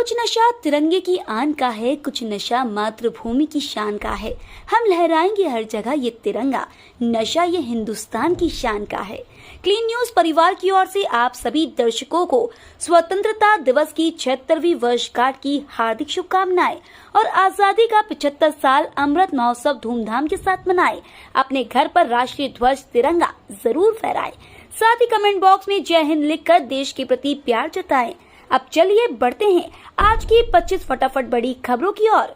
कुछ नशा तिरंगे की आन का है, कुछ नशा मातृभूमि की शान का है। हम लहराएंगे हर जगह ये तिरंगा, नशा ये हिंदुस्तान की शान का है। क्लीन न्यूज परिवार की ओर से आप सभी दर्शकों को स्वतंत्रता दिवस की 76वीं वर्षगांठ की हार्दिक शुभकामनाएं और आजादी का 75 साल अमृत महोत्सव धूमधाम के साथ मनाएं। अपने घर पर राष्ट्रीय ध्वज तिरंगा जरूर फहराएं। साथ ही कमेंट बॉक्स में जय हिंद लिखकर देश के प्रति प्यार जताएं। अब चलिए बढ़ते हैं आज की 25 फटाफट बड़ी खबरों की ओर।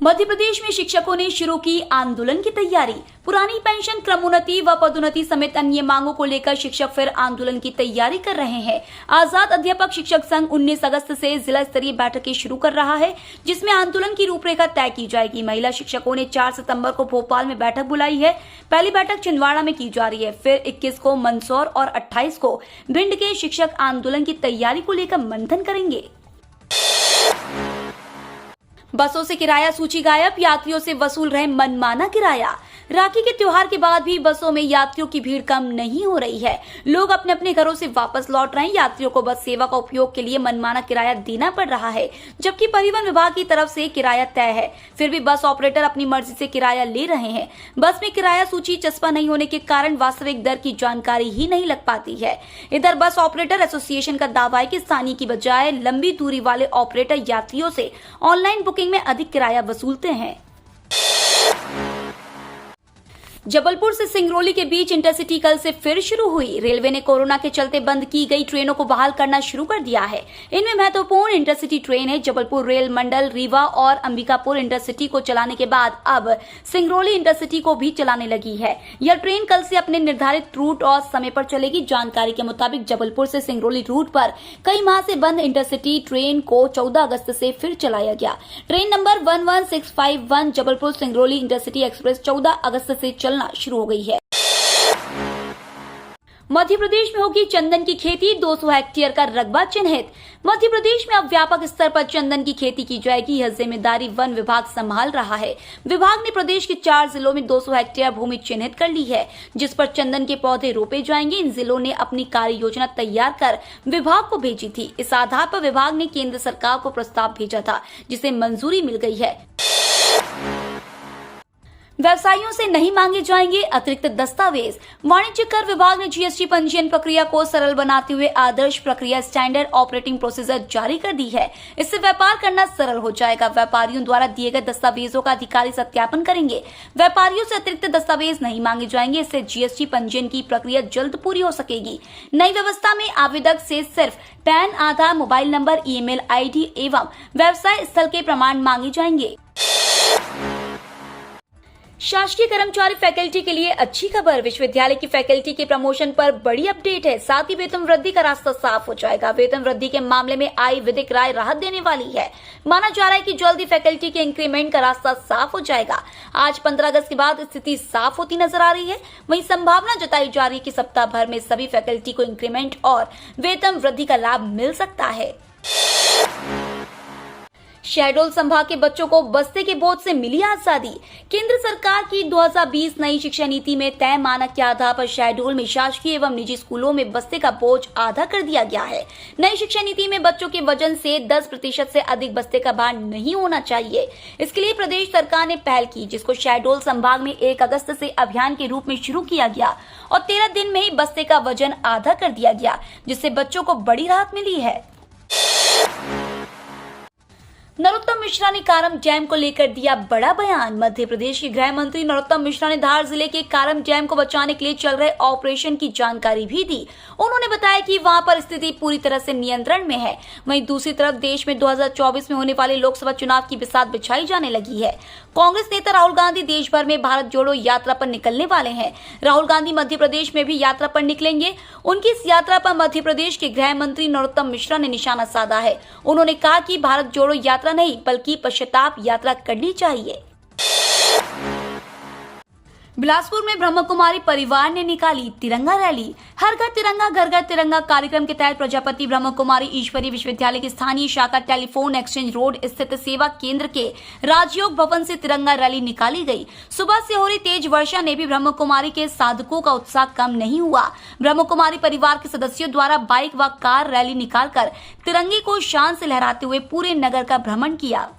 मध्य प्रदेश में शिक्षकों ने शुरू की आंदोलन की तैयारी। पुरानी पेंशन, क्रमोन्नति व पदोन्नति समेत अन्य मांगों को लेकर शिक्षक फिर आंदोलन की तैयारी कर रहे हैं। आजाद अध्यापक शिक्षक संघ 19 अगस्त से जिला स्तरीय बैठकें शुरू कर रहा है, जिसमें आंदोलन की रूपरेखा तय की जाएगी। महिला शिक्षकों ने 4 सितंबर को भोपाल में बैठक बुलाई है। पहली बैठक छिंदवाड़ा में की जा रही है, फिर 21 को मंदसौर और 28 को भिंड के शिक्षक आंदोलन की तैयारी को लेकर मंथन करेंगे। बसों से किराया सूची गायब, यात्रियों से वसूल रहे मनमाना किराया। राखी के त्योहार के बाद भी बसों में यात्रियों की भीड़ कम नहीं हो रही है। लोग अपने अपने घरों से वापस लौट रहे हैं। यात्रियों को बस सेवा का उपयोग के लिए मनमाना किराया देना पड़ रहा है, जबकि परिवहन विभाग की तरफ से किराया तय है। फिर भी बस ऑपरेटर अपनी मर्जी से किराया ले रहे हैं। बस में किराया सूची चस्पा नहीं होने के कारण वास्तविक दर की जानकारी ही नहीं लग पाती है। इधर बस ऑपरेटर एसोसिएशन का दावा है कि स्थानीय की बजाय लंबी दूरी वाले ऑपरेटर यात्रियों से ऑनलाइन बुकिंग में अधिक किराया वसूलते हैं। जबलपुर से सिंगरौली के बीच इंटरसिटी कल से फिर शुरू हुई। रेलवे ने कोरोना के चलते बंद की गई ट्रेनों को बहाल करना शुरू कर दिया है। इनमें महत्वपूर्ण इंटरसिटी ट्रेन है। जबलपुर रेल मंडल रीवा और अंबिकापुर इंटरसिटी को चलाने के बाद अब सिंगरौली इंटरसिटी को भी चलाने लगी है। यह ट्रेन कल से अपने निर्धारित रूट और समय पर चलेगी। जानकारी के मुताबिक जबलपुर से सिंगरौली रूट पर कई माह से बंद इंटरसिटी ट्रेन को 14 अगस्त से फिर चलाया गया। Train number 11651 Jabalpur Singrauli intercity express 14 अगस्त से शुरू हो गई है। मध्य प्रदेश में होगी चंदन की खेती, 200 हेक्टेयर का रकबा चिन्हित। मध्य प्रदेश में अब व्यापक स्तर पर चंदन की खेती की जाएगी। यह जिम्मेदारी वन विभाग संभाल रहा है। विभाग ने प्रदेश के 4 जिलों में 200 हेक्टेयर भूमि चिन्हित कर ली है, जिस पर चंदन के पौधे रोपे जाएंगे। इन जिलों ने अपनी कार्य योजना तैयार कर विभाग को भेजी थी। इस आधार पर विभाग ने केंद्र सरकार को प्रस्ताव भेजा था, जिसे मंजूरी मिल गई है। व्यवसायियों से नहीं मांगे जाएंगे अतिरिक्त दस्तावेज। वाणिज्य कर विभाग ने जीएसटी पंजीयन प्रक्रिया को सरल बनाते हुए आदर्श प्रक्रिया स्टैंडर्ड ऑपरेटिंग प्रोसीजर जारी कर दी है। इससे व्यापार करना सरल हो जाएगा। व्यापारियों द्वारा दिए गए दस्तावेजों का अधिकारी सत्यापन करेंगे। व्यापारियों से अतिरिक्त दस्तावेज नहीं मांगे जाएंगे। इससे जीएसटी पंजीयन की प्रक्रिया जल्द पूरी हो सकेगी। नई व्यवस्था में आवेदक से सिर्फ पैन, आधार, मोबाइल नंबर, ईमेल आईडी एवं व्यवसाय स्थल के प्रमाण मांगे जाएंगे। शासकीय कर्मचारी फैकल्टी के लिए अच्छी खबर। विश्वविद्यालय की फैकल्टी के प्रमोशन पर बड़ी अपडेट है। साथ ही वेतन वृद्धि का रास्ता साफ हो जाएगा। वेतन वृद्धि के मामले में आई विधिक राय राहत देने वाली है। माना जा रहा है कि जल्दी फैकल्टी के इंक्रीमेंट का रास्ता साफ हो जाएगा। आज 15 अगस्त के बाद स्थिति साफ होती नजर आ रही है। वहीं संभावना जताई जा रही है कि सप्ताह भर में सभी फैकल्टी को इंक्रीमेंट और वेतन वृद्धि का लाभ मिल सकता है। शहडोल संभाग के बच्चों को बस्ते के बोझ से मिली आजादी। केंद्र सरकार की 2020 नई शिक्षा नीति में तय मानक के आधार पर शहडोल में शासकीय एवं निजी स्कूलों में बस्ते का बोझ आधा कर दिया गया है। नई शिक्षा नीति में बच्चों के वजन से 10% से अधिक बस्ते का भार नहीं होना चाहिए। इसके लिए प्रदेश सरकार ने पहल की, जिसको शहडोल संभाग में 1 अगस्त से अभियान के रूप में शुरू किया गया और 13 दिन में ही बस्ते का वजन आधा कर दिया गया, जिससे बच्चों को बड़ी राहत मिली है। नरोत्तम मिश्रा ने कारम डैम को लेकर दिया बड़ा बयान। मध्य प्रदेश के गृह मंत्री नरोत्तम मिश्रा ने धार जिले के कारम डैम को बचाने के लिए चल रहे ऑपरेशन की जानकारी भी दी। उन्होंने बताया कि वहां पर स्थिति पूरी तरह से नियंत्रण में है। वहीं दूसरी तरफ देश में 2024 में होने वाले लोकसभा चुनाव की बिसात बिछाई जाने लगी है। कांग्रेस नेता राहुल गांधी देश भर में भारत जोड़ो यात्रा पर निकलने वाले हैं। राहुल गांधी मध्य प्रदेश में भी यात्रा पर निकलेंगे। उनकी इस यात्रा पर मध्य प्रदेश के गृह मंत्री नरोत्तम मिश्रा ने निशाना साधा है। उन्होंने कहा कि भारत जोड़ो यात्रा नहीं बल्कि पश्चाताप यात्रा करनी चाहिए। बिलासपुर में ब्रह्म कुमारी परिवार ने निकाली तिरंगा रैली। हर घर तिरंगा घर घर तिरंगा कार्यक्रम के तहत प्रजापति ब्रह्म कुमारी ईश्वरी विश्वविद्यालय की स्थानीय शाखा टेलीफोन एक्सचेंज रोड स्थित सेवा केंद्र के राजयोग भवन से तिरंगा रैली निकाली गई। सुबह से हो रही तेज वर्षा ने भी ब्रह्म कुमारी के साधकों का उत्साह कम नहीं हुआ। ब्रह्म कुमारी परिवार के सदस्यों द्वारा बाइक व कार रैली निकालकर तिरंगे को शान से लहराते हुए पूरे नगर का भ्रमण किया।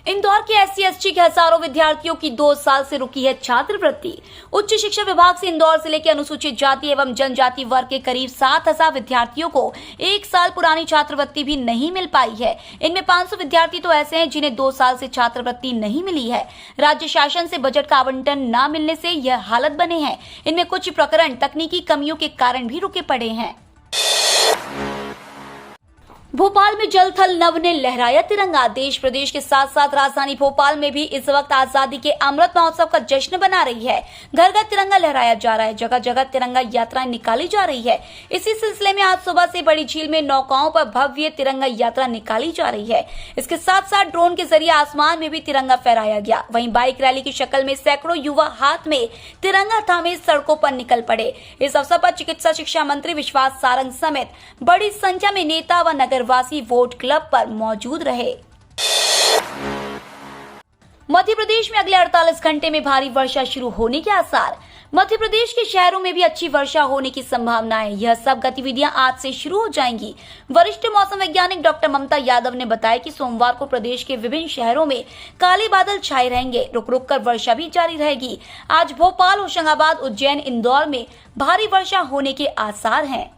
इंदौर के SC/ST के हजारों विद्यार्थियों की 2 साल से रुकी है छात्रवृत्ति। उच्च शिक्षा विभाग से इंदौर जिले के अनुसूचित जाति एवं जनजाति वर्ग के करीब 7,000 विद्यार्थियों को 1 साल पुरानी छात्रवृत्ति भी नहीं मिल पाई है। इनमें 500 विद्यार्थी तो ऐसे हैं जिन्हें 2 साल से छात्रवृत्ति नहीं मिली है। राज्य शासन से बजट का आवंटन न मिलने से यह हालत बने हैं। इनमें कुछ प्रकरण तकनीकी कमियों के कारण भी रुके पड़े हैं। भोपाल में जल थल नभ ने लहराया तिरंगा। देश प्रदेश के साथ साथ राजधानी भोपाल में भी इस वक्त आजादी के अमृत महोत्सव का जश्न बना रही है। घर घर तिरंगा लहराया जा रहा है, जगह जगह तिरंगा यात्राएं निकाली जा रही है। इसी सिलसिले में आज सुबह से बड़ी झील में नौकाओं पर भव्य तिरंगा यात्रा निकाली जा रही है। इसके साथ साथ ड्रोन के जरिए आसमान में भी तिरंगा फहराया गया। वहीं बाइक रैली की शक्ल में सैकड़ों युवा हाथ में तिरंगा थामे सड़कों पर निकल पड़े। इस अवसर पर चिकित्सा शिक्षा मंत्री विश्वास सारंग समेत बड़ी संख्या में नेता व नगर वासी वोट क्लब पर मौजूद रहे। मध्य प्रदेश में अगले 48 घंटे में भारी वर्षा शुरू होने के आसार। मध्य प्रदेश के शहरों में भी अच्छी वर्षा होने की संभावना है। यह सब गतिविधियां आज से शुरू हो जाएंगी। वरिष्ठ मौसम वैज्ञानिक डॉक्टर ममता यादव ने बताया कि सोमवार को प्रदेश के विभिन्न शहरों में काले बादल छाए रहेंगे। रुक रुक कर वर्षा भी जारी रहेगी। आज भोपाल, होशंगाबाद, उज्जैन, इंदौर में भारी वर्षा होने के आसार हैं।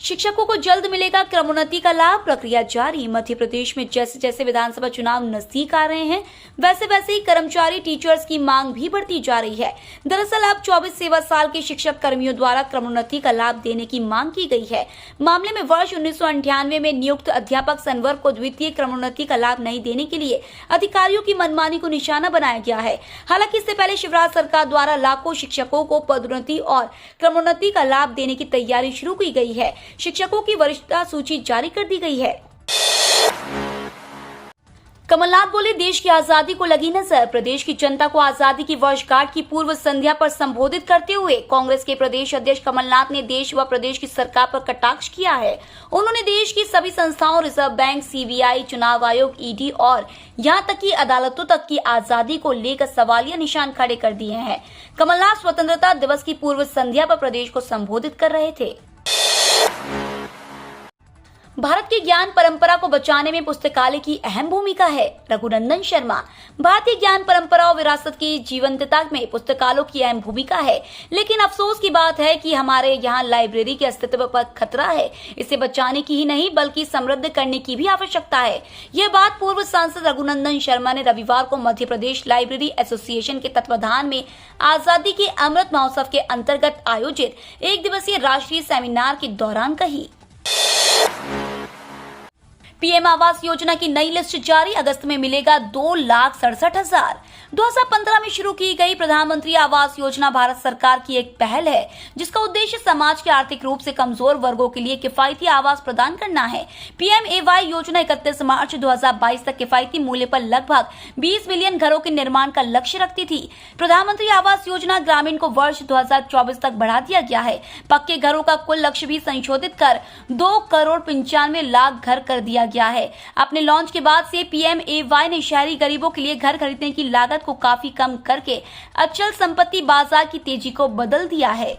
शिक्षकों को जल्द मिलेगा क्रमोन्नति का लाभ, प्रक्रिया जारी। मध्य प्रदेश में जैसे जैसे विधानसभा चुनाव नजदीक आ रहे हैं, वैसे वैसे ही कर्मचारी टीचर्स की मांग भी बढ़ती जा रही है। दरअसल अब 24 सेवा साल के शिक्षक कर्मियों द्वारा क्रमोन्नति का लाभ देने की मांग की गई है। मामले में वर्ष 1998 में नियुक्त अध्यापक संवर्ग को द्वितीय क्रमोन्नति का लाभ नहीं देने के लिए अधिकारियों की मनमानी को निशाना बनाया गया है। हालांकि इससे पहले शिवराज सरकार द्वारा लाखों शिक्षकों को पदोन्नति और क्रमोन्नति का लाभ देने की तैयारी शुरू की गई है। शिक्षकों की वरिष्ठता सूची जारी कर दी गई है। कमलनाथ बोले, देश की आजादी को लगी नजर। प्रदेश की जनता को आजादी की वर्षगांठ की पूर्व संध्या पर संबोधित करते हुए कांग्रेस के प्रदेश अध्यक्ष कमलनाथ ने देश व प्रदेश की सरकार पर कटाक्ष किया है। उन्होंने देश की सभी संस्थाओं, रिजर्व बैंक, CBI, चुनाव आयोग, ED और यहां तक की अदालतों तक की आजादी को लेकर सवालिया निशान खड़े कर दिए हैं। कमलनाथ स्वतंत्रता दिवस की पूर्व संध्या पर प्रदेश को संबोधित कर रहे थे। भारत की ज्ञान परंपरा को बचाने में पुस्तकालय की अहम भूमिका है, रघुनंदन शर्मा। भारतीय ज्ञान परंपरा और विरासत की जीवंतता में पुस्तकालयों की अहम भूमिका है, लेकिन अफसोस की बात है कि हमारे यहाँ लाइब्रेरी के अस्तित्व पर खतरा है। इसे बचाने की ही नहीं बल्कि समृद्ध करने की भी आवश्यकता है। यह बात पूर्व सांसद रघुनंदन शर्मा ने रविवार को मध्य प्रदेश लाइब्रेरी एसोसिएशन के तत्वाधान में आजादी के अमृत महोत्सव के अंतर्गत आयोजित 1 दिवसीय राष्ट्रीय सेमिनार के दौरान कही। PM आवास योजना की नई लिस्ट जारी। अगस्त में मिलेगा 2,67,000। 2015 में शुरू की गई प्रधानमंत्री आवास योजना भारत सरकार की एक पहल है, जिसका उद्देश्य समाज के आर्थिक रूप से कमजोर वर्गों के लिए किफायती आवास प्रदान करना है। PMAY योजना 31 मार्च 2022 तक किफायती मूल्य पर लगभग 20 मिलियन घरों के निर्माण का लक्ष्य रखती थी। प्रधानमंत्री आवास योजना ग्रामीण को वर्ष 2024 तक बढ़ा दिया गया है। पक्के घरों का कुल लक्ष्य भी संशोधित कर 2,95,00,000 घर कर दिया गया है। अपने लॉन्च के बाद से PMAY ने शहरी गरीबों के लिए घर खरीदने की लागत को काफी कम करके अचल संपत्ति बाजार की तेजी को बदल दिया है।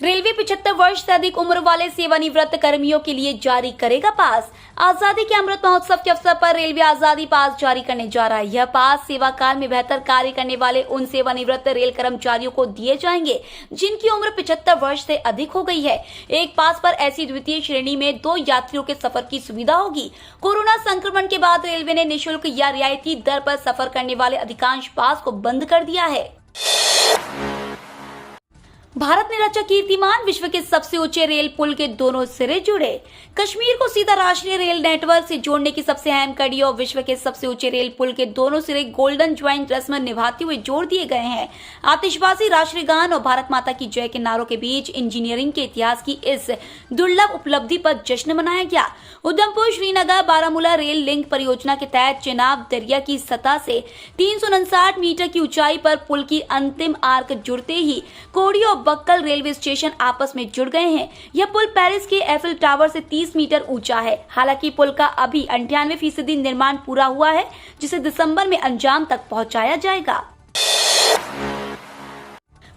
रेलवे 75 वर्ष से अधिक उम्र वाले सेवानिवृत्त कर्मियों के लिए जारी करेगा पास। आजादी के अमृत महोत्सव के अवसर पर रेलवे आजादी पास जारी करने जा रहा है। यह पास सेवा काल में बेहतर कार्य करने वाले उन सेवानिवृत्त रेल कर्मचारियों को दिए जाएंगे जिनकी उम्र 75 वर्ष से अधिक हो गई है। एक पास पर ऐसी द्वितीय श्रेणी में 2 यात्रियों के सफर की सुविधा होगी। कोरोना संक्रमण के बाद रेलवे ने निःशुल्क या रियायती दर पर सफर करने वाले अधिकांश पास को बंद कर दिया है। भारत ने रचा कीर्तिमान, विश्व के सबसे ऊंचे रेल पुल के दोनों सिरे जुड़े। कश्मीर को सीधा राष्ट्रीय रेल नेटवर्क से जोड़ने की सबसे अहम कड़ी और विश्व के सबसे ऊंचे रेल पुल के दोनों सिरे गोल्डन ज्वाइंट रस्म निभाते हुए जोड़ दिए गए हैं। आतिशबाजी, राष्ट्रीय गान और भारत माता की जय के नारों के बीच इंजीनियरिंग के इतिहास की इस दुर्लभ उपलब्धि पर जश्न मनाया गया। उधमपुर श्रीनगर बारामूला रेल लिंक परियोजना के तहत चिनाब दरिया की सतह से 359 मीटर की ऊंचाई पर पुल की अंतिम आर्क जुड़ते ही कोड़ी और बक्कल रेलवे स्टेशन आपस में जुड़ गए हैं। यह पुल पेरिस के एफिल टावर से 30 मीटर ऊंचा है। हालांकि पुल का अभी 98% निर्माण पूरा हुआ है, जिसे दिसंबर में अंजाम तक पहुंचाया जाएगा।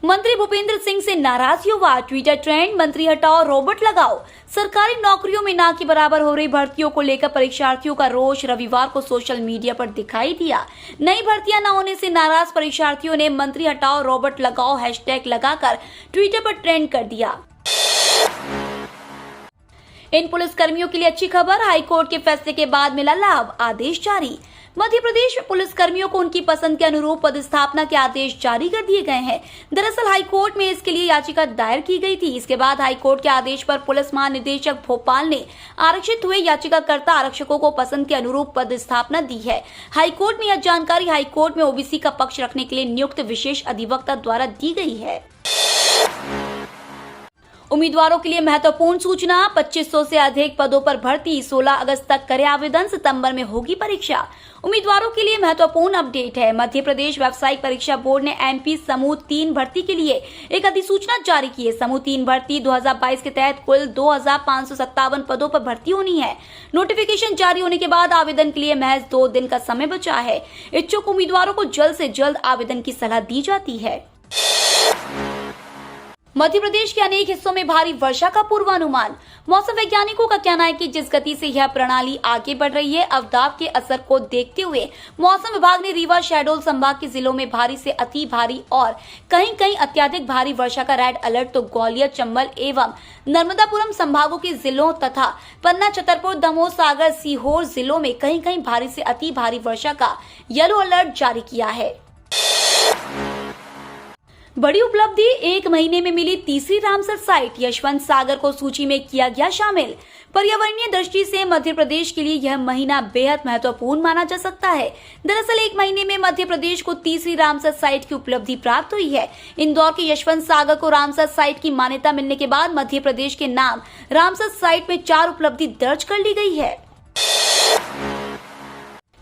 मंत्री भूपेंद्र सिंह से नाराज युवा, ट्विटर ट्रेंड, मंत्री हटाओ रोबोट लगाओ। सरकारी नौकरियों में ना के बराबर हो रही भर्तियों को लेकर परीक्षार्थियों का रोष रविवार को सोशल मीडिया पर दिखाई दिया। नई भर्तियां न होने से नाराज परीक्षार्थियों ने मंत्री हटाओ रोबोट लगाओ हैशटैग लगाकर ट्विटर पर ट्रेंड कर दिया। इन पुलिस कर्मियों के लिए अच्छी खबर, हाईकोर्ट के फैसले के बाद मिला लाभ, आदेश जारी। मध्य प्रदेश में पुलिस कर्मियों को उनकी पसंद के अनुरूप पदस्थापना के आदेश जारी कर दिए गए हैं। दरअसल हाईकोर्ट में इसके लिए याचिका दायर की गई थी। इसके बाद हाईकोर्ट के आदेश पर पुलिस महानिदेशक भोपाल ने आरक्षित हुए याचिकाकर्ता आरक्षकों को पसंद के अनुरूप पदस्थापना दी है। हाईकोर्ट में यह जानकारी हाईकोर्ट में ओबीसी का पक्ष रखने के लिए नियुक्त विशेष अधिवक्ता द्वारा दी गई है। उम्मीदवारों के लिए महत्वपूर्ण सूचना, 2500 से अधिक पदों पर भर्ती, 16 अगस्त तक करे आवेदन, सितंबर में होगी परीक्षा। उम्मीदवारों के लिए महत्वपूर्ण अपडेट है। मध्य प्रदेश व्यावसायिक परीक्षा बोर्ड ने एमपी समूह 3 भर्ती के लिए एक अधिसूचना जारी की है। समूह 3 भर्ती 2022 के तहत कुल 2557 पदों पर भर्ती होनी है। नोटिफिकेशन जारी होने के बाद आवेदन के लिए महज 2 दिन का समय बचा है। इच्छुक उम्मीदवारों को जल्द से जल्द आवेदन की सलाह दी जाती है। मध्य प्रदेश के अनेक हिस्सों में भारी वर्षा का पूर्वानुमान। मौसम वैज्ञानिकों का कहना है कि जिस गति से यह प्रणाली आगे बढ़ रही है, अवदाब के असर को देखते हुए मौसम विभाग ने रीवा शहडोल संभाग के जिलों में भारी से अति भारी और कहीं कहीं अत्यधिक भारी वर्षा का रेड अलर्ट तो ग्वालियर, चंबल एवं नर्मदापुरम संभागों के जिलों तथा पन्ना, छतरपुर, दमोह, सागर, सीहोर जिलों में कहीं कहीं भारी से अति भारी वर्षा का येलो अलर्ट जारी किया है। बड़ी उपलब्धि, 1 महीने में मिली तीसरी रामसर साइट, यशवंत सागर को सूची में किया गया शामिल। पर्यावरणीय दृष्टि से मध्य प्रदेश के लिए यह महीना बेहद महत्वपूर्ण माना जा सकता है। दरअसल 1 महीने में मध्य प्रदेश को तीसरी रामसर साइट की उपलब्धि प्राप्त हुई है। इंदौर के यशवंत सागर को रामसर साइट की मान्यता मिलने के बाद मध्य प्रदेश के नाम रामसर साइट में 4 उपलब्धि दर्ज कर ली गई है।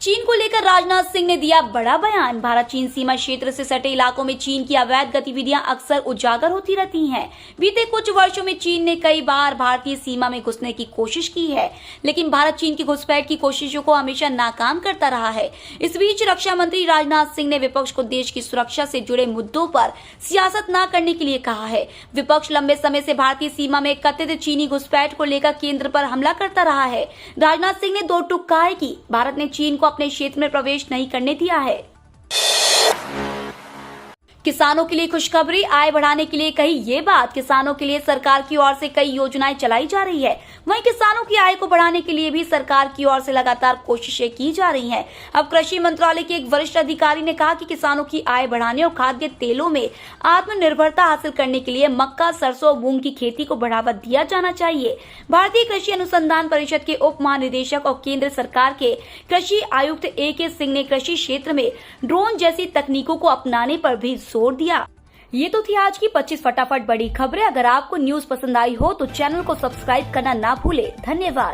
चीन को लेकर राजनाथ सिंह ने दिया बड़ा बयान। भारत चीन सीमा क्षेत्र से सटे इलाकों में चीन की अवैध गतिविधियां अक्सर उजागर होती रहती हैं। बीते कुछ वर्षों में चीन ने कई बार भारतीय सीमा में घुसने की कोशिश की है, लेकिन भारत चीन की घुसपैठ की कोशिशों को हमेशा नाकाम करता रहा है। इस बीच रक्षा मंत्री राजनाथ सिंह ने विपक्ष को देश की सुरक्षा से जुड़े मुद्दों पर सियासत न करने के लिए कहा है। विपक्ष लंबे समय से भारतीय सीमा में कथित चीनी घुसपैठ को लेकर केंद्र पर हमला करता रहा है। राजनाथ सिंह ने 2 टूक कहा है कि भारत ने चीन को अपने क्षेत्र में प्रवेश नहीं करने दिया है। किसानों के लिए खुशखबरी, आय बढ़ाने के लिए कही ये बात। किसानों के लिए सरकार की ओर से कई योजनाएं चलाई जा रही है। वहीं किसानों की आय को बढ़ाने के लिए भी सरकार की ओर से लगातार कोशिशें की जा रही हैं। अब कृषि मंत्रालय के एक वरिष्ठ अधिकारी ने कहा कि किसानों की आय बढ़ाने और खाद्य तेलों में आत्मनिर्भरता हासिल करने के लिए मक्का, सरसों और मूंग की खेती को बढ़ावा दिया जाना चाहिए। भारतीय कृषि अनुसंधान परिषद के उप महानिदेशक और केंद्र सरकार के कृषि आयुक्त AK सिंह ने कृषि क्षेत्र में ड्रोन जैसी तकनीकों को अपनाने पर भी जोर दिया। ये तो थी आज की 25 फटाफट बड़ी खबरें। अगर आपको न्यूज पसंद आई हो तो चैनल को सब्सक्राइब करना ना भूले। धन्यवाद।